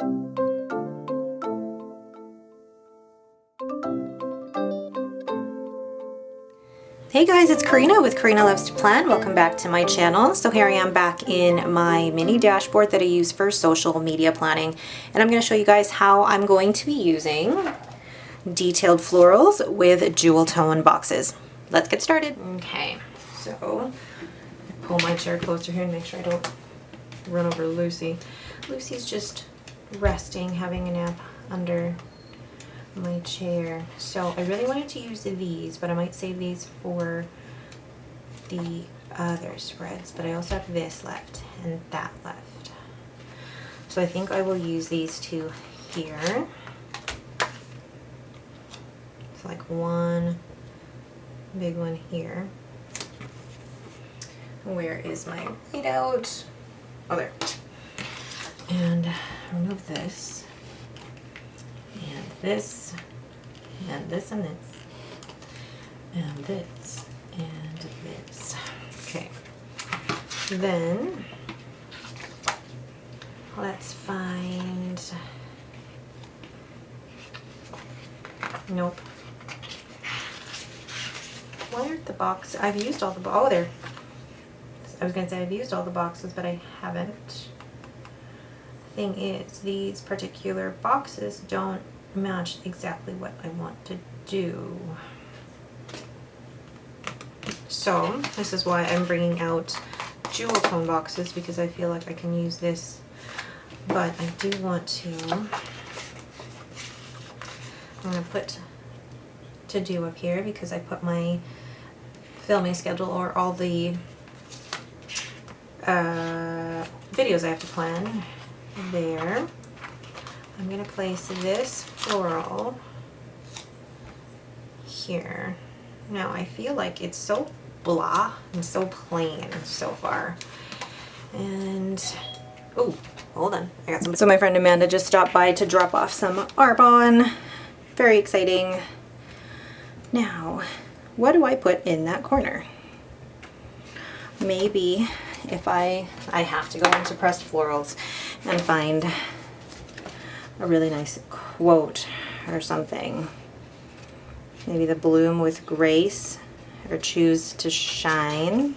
Hey guys, it's Karina with Karina Loves to Plan. Welcome back to my channel. So here I am back in my mini dashboard that I use for social media planning. And I'm going to show you guys how I'm going to be using detailed florals with jewel tone boxes. Let's get started. Okay, so I pull my chair closer here and make sure I don't run over Lucy. Lucy's just resting, having a nap under my chair. So I really wanted to use these, but I might save these for the other spreads. But I also have this left and that left. So I think I will use these two here. So like one big one here. Where is my whiteout? Oh, there. And remove this. And this, and this, and this, and this, and this. Okay. Then, let's find, nope. Why aren't the boxes? I've used all the, oh, there. I was going to say I've used all the boxes, but I haven't. Thing is, these particular boxes don't match exactly what I want to do. So this is why I'm bringing out jewel tone boxes, because I feel like I can use this, but I do want to, I'm going to put to do up here because I put my filming schedule or all the videos I have to plan there. I'm going to place this floral here. Now I feel like it's so blah and so plain so far. And, oh, hold on. I got some. So my friend Amanda just stopped by to drop off some Arbonne. Very exciting. Now, what do I put in that corner? Maybe if I have to go into pressed florals and find a really nice quote or something. Maybe the Bloom with Grace or Choose to Shine.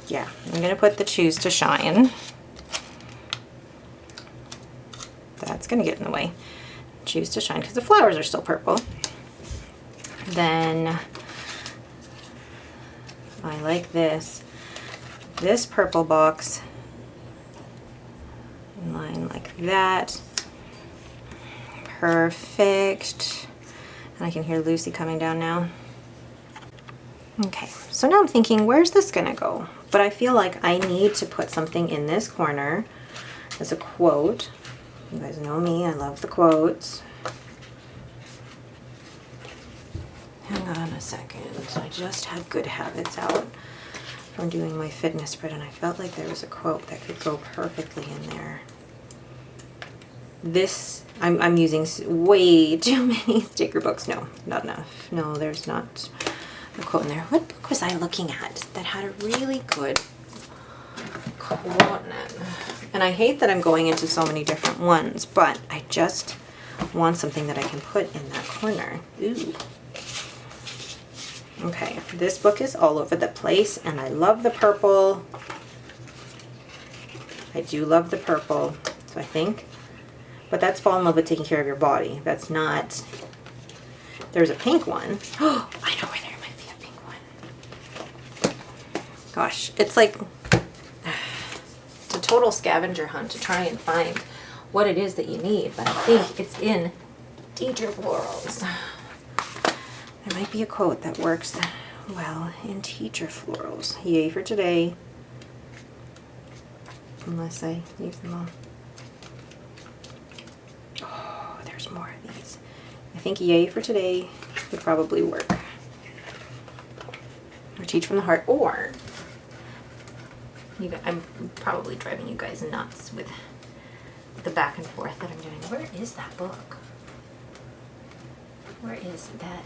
Yeah, I'm gonna put the Choose to Shine. That's gonna get in the way. Choose to Shine because the flowers are still purple. Then I like this purple box in line like that. Perfect. And I can hear Lucy coming down now. Okay, so now I'm thinking, where's this gonna go? But I feel like I need to put something in this corner as a quote. You guys know me, I love the quotes. Hang on a second, I just had Good Habits out from doing my fitness spread and I felt like there was a quote that could go perfectly in there. This, I'm using way too many sticker books. No, not enough. No, there's not a quote in there. What book was I looking at that had a really good quote in it? And I hate that I'm going into so many different ones, but I just want something that I can put in that corner. Ooh. Okay, this book is all over the place, and I love the purple. I do love the purple, so I think. But that's Fall in Love with Taking Care of Your Body. That's not... There's a pink one. Oh, I know where there might be a pink one. Gosh, it's like... It's a total scavenger hunt to try and find what it is that you need, but I think it's in Teacher Florals. There might be a quote that works well in Teacher Florals. Yay for today. Unless I use them all. Oh, there's more of these. I think yay for today would probably work. Or Teach from the Heart. Or, I'm probably driving you guys nuts with the back and forth that I'm doing. Where is that book? Where is that?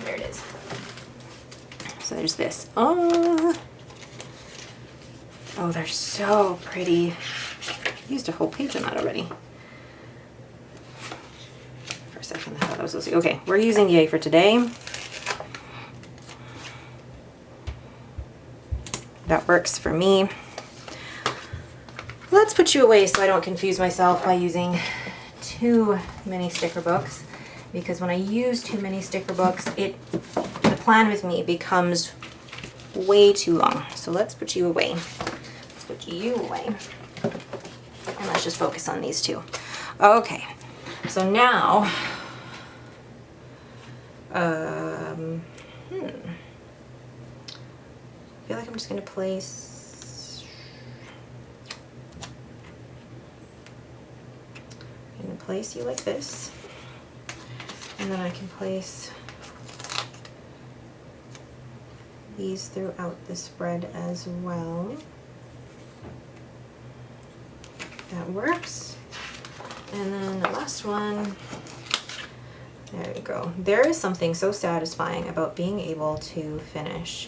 There it is. So there's this. Oh, Oh, they're so pretty. I used a whole page on that already. For a second, I thought that was supposed to. Okay, we're using Yay for today. That works for me. Let's put you away so I don't confuse myself by using too many sticker books, because when I use too many sticker books, the plan with me becomes way too long. So let's put you away. Let's put you away. And let's just focus on these two. Okay, so now, I feel like I'm just gonna place, I'm gonna place you like this, and then I can place these throughout the spread as well. That works. And then the last one, there you go. There is something so satisfying about being able to finish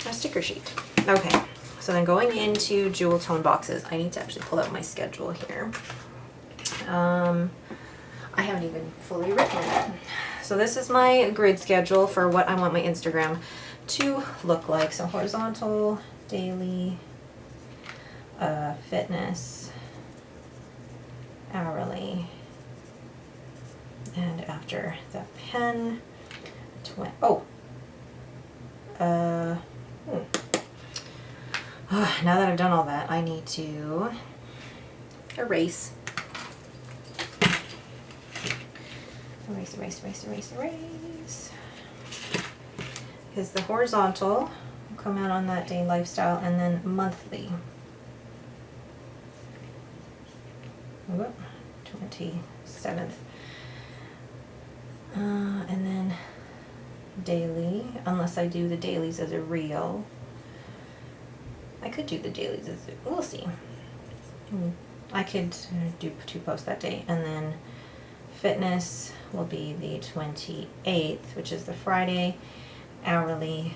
a sticker sheet. Okay, so then going into jewel tone boxes, I need to actually pull out my schedule here. I haven't even fully written it. So this is my grid schedule for what I want my Instagram to look like. So horizontal, daily, fitness, hourly, and after the pen, now that I've done all that, I need to erase. Erase, erase, erase, erase, erase. Because the horizontal will come out on that day lifestyle, and then monthly. 27th. And then daily, unless I do the dailies as a reel. I could do the dailies as a, we'll see. I could do 2 posts that day. And then fitness will be the 28th, which is the Friday. Hourly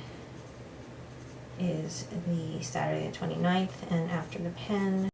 is the Saturday the 29th, and after the pen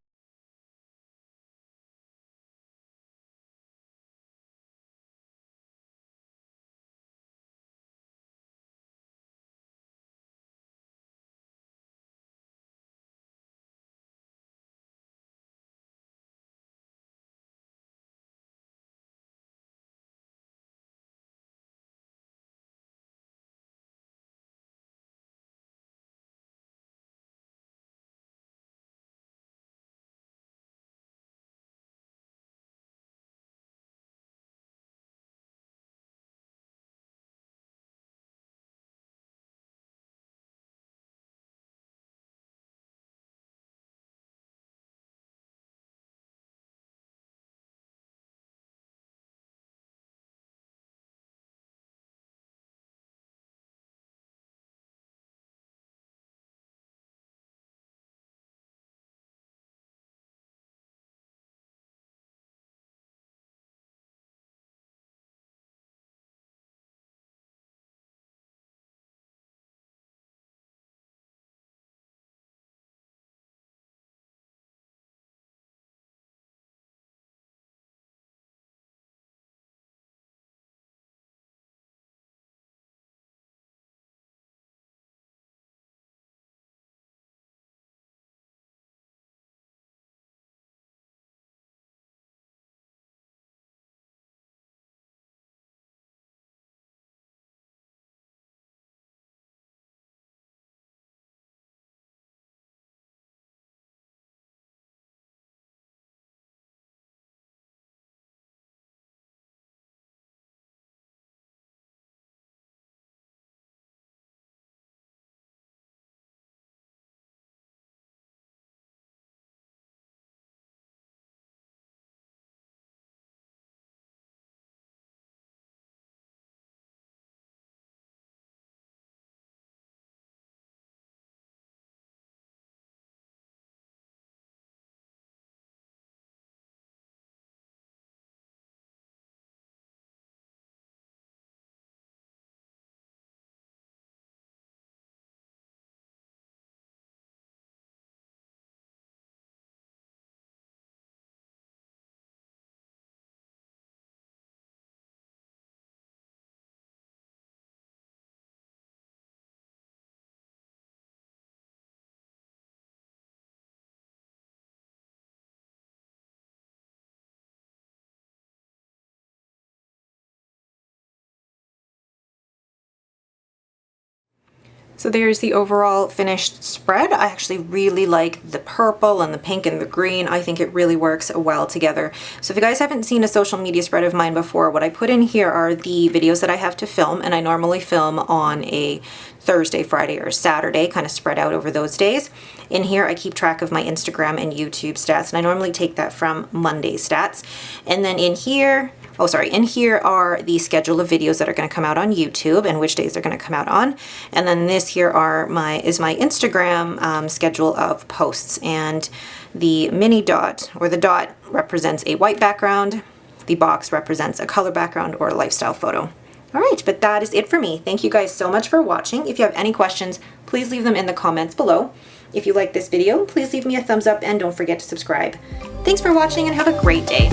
So there's the overall finished spread. I actually really like the purple and the pink and the green. I think it really works well together. So if you guys haven't seen a social media spread of mine before, what I put in here are the videos that I have to film, and I normally film on a Thursday, Friday, or Saturday, kind of spread out over those days. In here, I keep track of my Instagram and YouTube stats, and I normally take that from Monday stats. And then in here, in here are the schedule of videos that are going to come out on YouTube and which days they're going to come out on. And then this here is my Instagram schedule of posts. And the mini dot, or the dot, represents a white background. The box represents a color background or a lifestyle photo. All right, but that is it for me. Thank you guys so much for watching. If you have any questions, please leave them in the comments below. If you like this video, please leave me a thumbs up and don't forget to subscribe. Thanks for watching and have a great day.